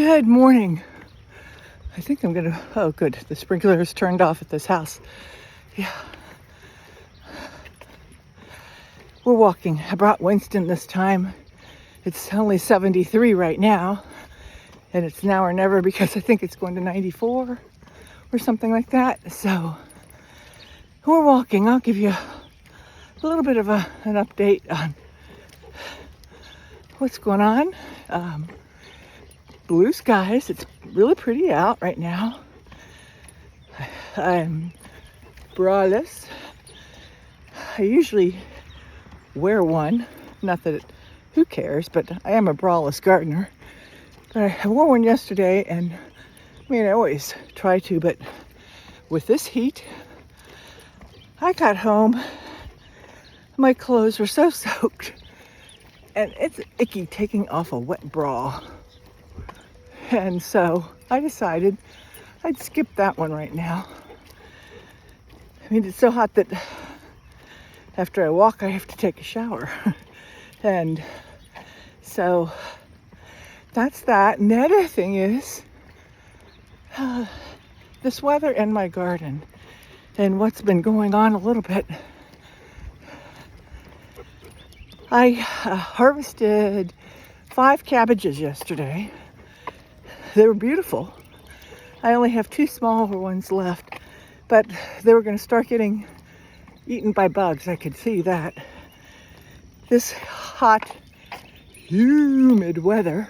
Good morning. I think I'm gonna, oh good, the sprinkler is turned off at this house. Yeah. We're walking. I brought Winston this time. It's only 73 right now, and it's now or never because I think it's going to 94 or something like that. So we're walking. I'll give you a little bit of an update on what's going on. Blue skies. It's really pretty out right now. I'm braless. I usually wear one. Not that who cares, but I am a braless gardener. But I wore one yesterday, and I always try to, but with this heat, I got home, my clothes were so soaked, and it's icky taking off a wet bra. And so I decided I'd skip that one right now. It's so hot that after I walk, I have to take a shower. And so that's that. And the other thing is this weather in my garden and what's been going on a little bit. I harvested 5 cabbages yesterday. They were beautiful. I only have 2 smaller ones left, but they were going to start getting eaten by bugs. I could see that. This hot, humid weather,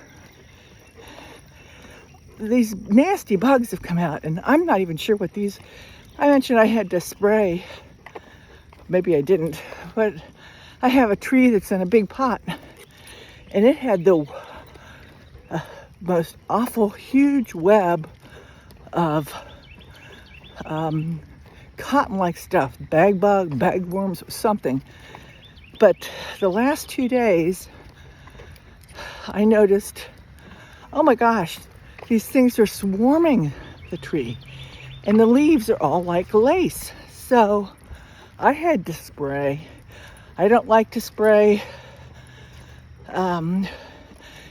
these nasty bugs have come out, and I'm not even sure what these. I mentioned I had to spray. Maybe I didn't, but I have a tree that's in a big pot, and it had the most awful huge web of cotton-like stuff, bag bug, bagworms, something. But the last 2 days, I noticed, oh my gosh, these things are swarming the tree, and the leaves are all like lace. So I had to spray. I don't like to spray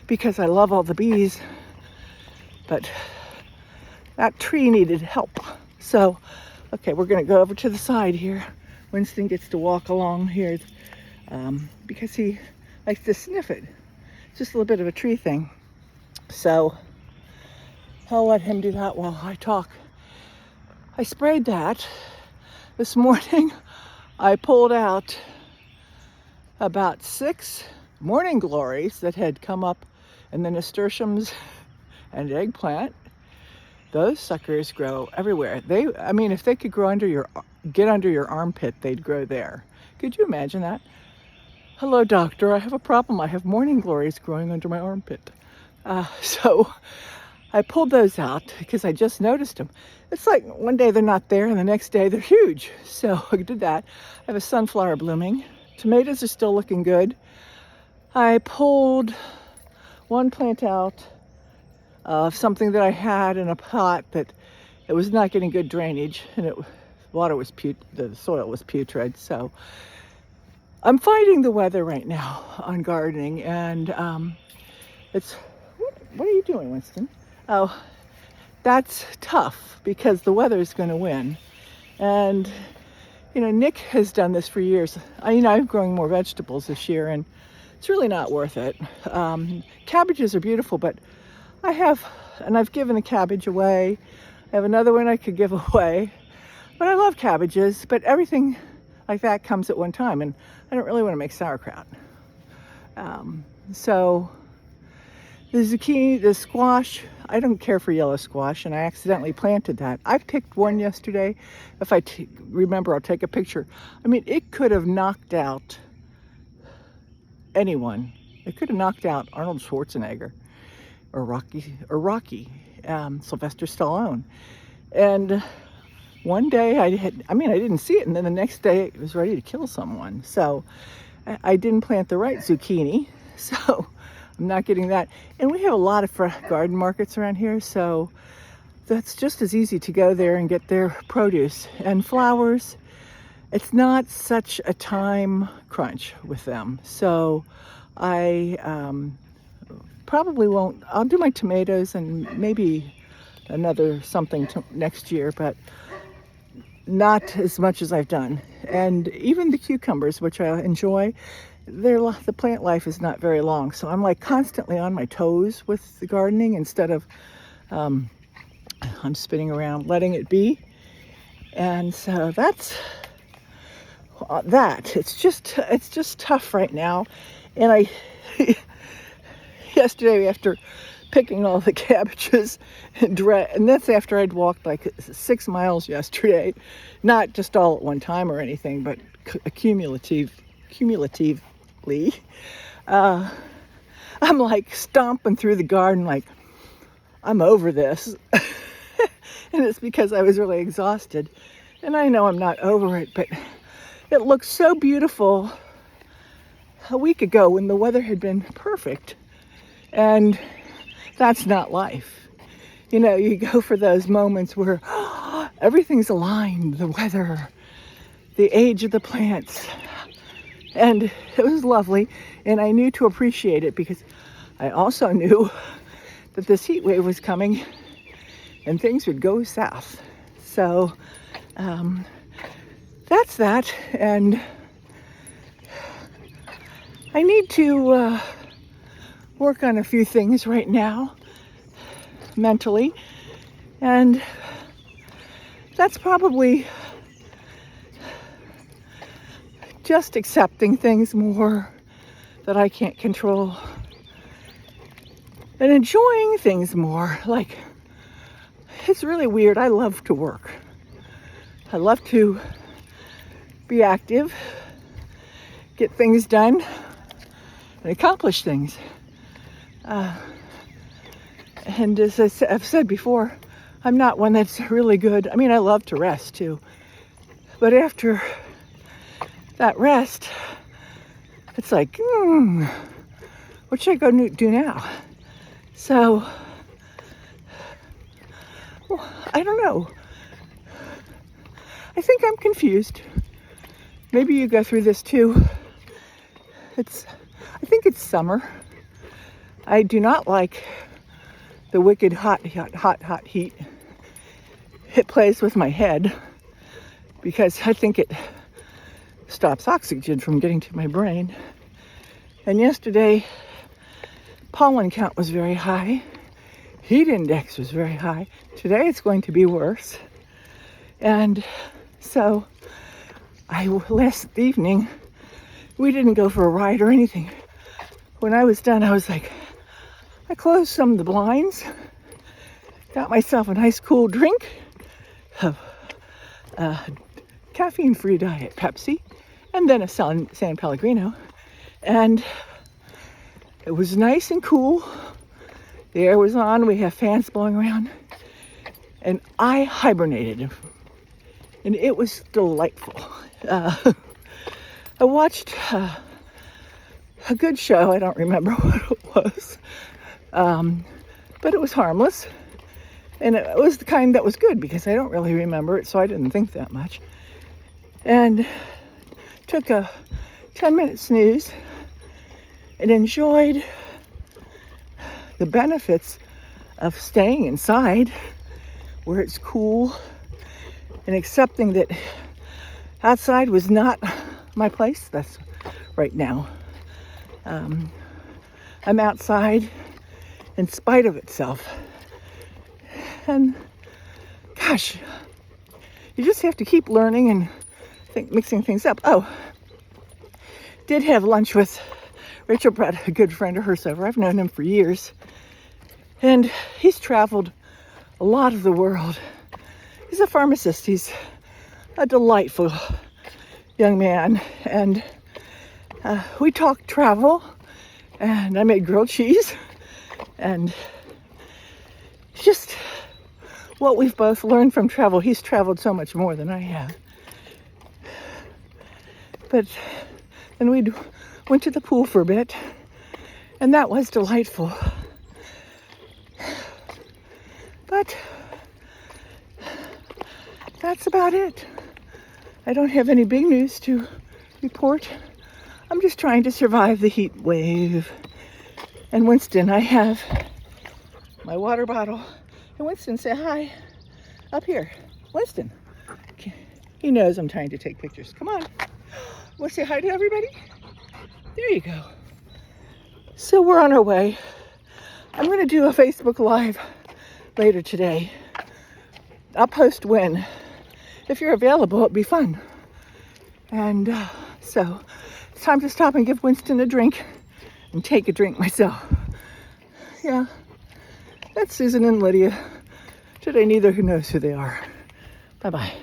because I love all the bees, but that tree needed help. So, okay, we're gonna go over to the side here. Winston gets to walk along here because he likes to sniff it. It's just a little bit of a tree thing. So I'll let him do that while I talk. I sprayed that. This morning I pulled out about 6 morning glories that had come up, and the nasturtiums and eggplant. Those suckers grow everywhere. If they could get under your armpit, they'd grow there. Could you imagine that? Hello, doctor, I have a problem. I have morning glories growing under my armpit. So I pulled those out because I just noticed them. It's like one day they're not there and the next day they're huge. So I did that. I have a sunflower blooming. Tomatoes are still looking good. I pulled one plant out of something that I had in a pot that it was not getting good drainage, and the soil was putrid. So I'm fighting the weather right now on gardening, and what are you doing, Winston? Oh, that's tough because the weather is going to win. And Nick has done this for years. I'm growing more vegetables this year, and it's really not worth it. Cabbages are beautiful, but I've given a cabbage away. I have another one I could give away. But I love cabbages, but everything like that comes at one time, and I don't really want to make sauerkraut. So the zucchini, the squash, I don't care for yellow squash, and I accidentally planted that. I picked one yesterday. If I remember, I'll take a picture. It could have knocked out anyone. It could have knocked out Arnold Schwarzenegger or Rocky, Sylvester Stallone. And one day I didn't see it, and then the next day it was ready to kill someone. So I didn't plant the right zucchini, so I'm not getting that. And we have a lot of garden markets around here, so that's just as easy to go there and get their produce. And flowers, it's not such a time crunch with them. So I probably won't. I'll do my tomatoes and maybe another something next year, but not as much as I've done. And even the cucumbers, which I enjoy, the plant life is not very long. So I'm like constantly on my toes with the gardening instead of I'm spinning around, letting it be. And so that's that. It's just tough right now. And I yesterday after picking all the cabbages and that's after I'd walked like 6 miles yesterday, not just all at one time or anything, but cumulatively. I'm like stomping through the garden like I'm over this. And it's because I was really exhausted. And I know I'm not over it, but it looked so beautiful a week ago when the weather had been perfect. And that's not life. You know, you go for those moments where everything's aligned, the weather, the age of the plants. And it was lovely. And I knew to appreciate it because I also knew that this heat wave was coming and things would go south. So that's that. And I need to work on a few things right now, mentally. And that's probably just accepting things more that I can't control and enjoying things more. Like, it's really weird. I love to work. I love to be active, get things done, and accomplish things. And as I've said before, I'm not one that's really good. I mean, I love to rest too. But after that rest, it's like, what should I go do now? So, well, I don't know. I think I'm confused. Maybe you go through this too. I think it's summer. I do not like the wicked hot heat. It plays with my head because I think it stops oxygen from getting to my brain. And yesterday, pollen count was very high. Heat index was very high. Today it's going to be worse. And so last evening, we didn't go for a ride or anything. When I was done, I was like, I closed some of the blinds, got myself a nice cool drink of caffeine-free diet Pepsi, and then a San Pellegrino. And it was nice and cool. The air was on. We have fans blowing around. And I hibernated. And it was delightful. I watched a good show. I don't remember what it was. But it was harmless. And it was the kind that was good because I don't really remember it, so I didn't think that much. And took a 10-minute snooze and enjoyed the benefits of staying inside where it's cool and accepting that outside was not my place. That's right now. I'm outside in spite of itself. And gosh, you just have to keep learning and mixing things up. Oh, did have lunch with Rachel, brought a good friend of hers over. I've known him for years. And he's traveled a lot of the world. He's a pharmacist. He's a delightful young man. And we talked travel. And I made grilled cheese. And just what we've both learned from travel. He's traveled so much more than I have. But then we went to the pool for a bit, and that was delightful. But that's about it. I don't have any big news to report. I'm just trying to survive the heat wave And Winston, I have my water bottle. And Winston, say hi up here. Winston. Okay. He knows I'm trying to take pictures. Come on. Want to say hi to everybody? There you go. So we're on our way. I'm going to do a Facebook Live later today. I'll post when. If you're available, it'd be fun. And so it's time to stop and give Winston a drink and take a drink myself. Yeah, that's Susan and Lydia. Today, neither who knows who they are. Bye-bye.